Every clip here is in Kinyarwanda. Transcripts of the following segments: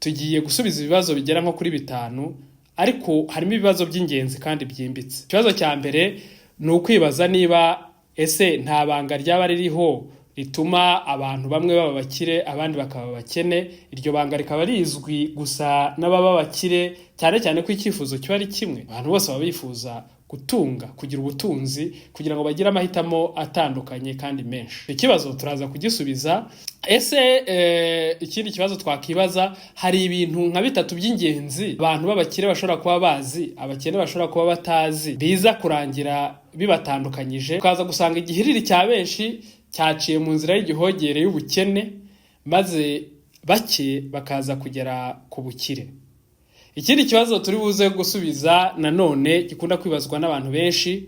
tugiye gusubiza ibibazo bigera nko kuri 5 ariko harimo ibibazo by'ingenzi kandi byimbitse. Ikibazo cya mbere ni ukwibaza niba ese nta banga ryaba ririho rituma abantu bamwe baba bakire abandi bakaba bakene. Iryo banga rikaba rizwi gusa n'ababa bakire, cyane cyane ko icyifuzo kiba ari kimwe. Abantu bose baba bifuza gutunga, kugira ubutunzi kugira ngo bagire amahitamo atandukanye kandi menshi. Ikibazo turaza kugisubiza. Ese ikindi kibazo twakibaza, hari ibintu nka 3 by'ingenzi abantu b'abakire bashobora kuba bazi, abakene bashobora kuba batazi, biza kurangira bibatandukanyije. Ukaza gusanga igihiriri cya benshi cyaciye mu nzira y'igihogere y'ubukene, maze bake bakaza kugera ku bukire. Ikindi kibazo turi buze gusubiza nanone gikunda kwibazwa n'abantu benshi,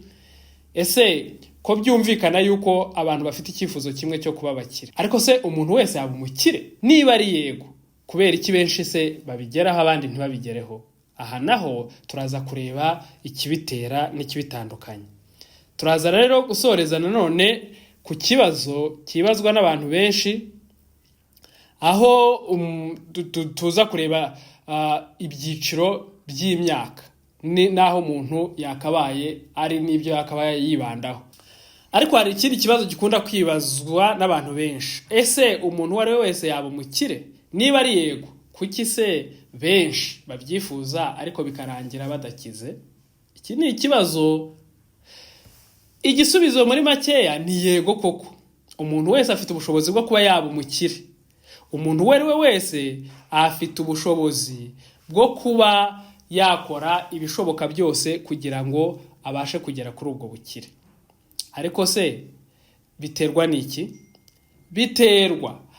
ese ko byumvikana yuko abantu bafite icyifuzo kimwe cyo kuba bakire, ariko se umuntu wese yaba umukire? Niba ari yego, kubera iki benshi se babigeraho abandi ntibabigereho? Aha naho turaza kureba ikibitera n'ikibitandukanye. Turaza rero gusoreza nanone ku kibazo kibazwa n'abantu benshi, aho tuza kureba ibyiciro by'imyaka naho umuntu yakabaye ari n'ibyo yakabaye yibandaho. Ariko hari ikindi kibazo gikunda kwibazwa n'abantu benshi, ese umuntu wari wese yaba umukire? Niba ari yego, kuki se benshi babyifuza ariko bikarangira badakize? Iki ni ikibazo. Igisubizo muri makeya ni yego koko. Umuntu wese afite ubushobozi bwo kuba yaba umukire. Umuntu we wese afite ubushobozi bwo kuba yakora ibishoboka byose kugira ngo abashe kugera kuri ubwo bukire. Ariko se biterwa n'iki? Biterwa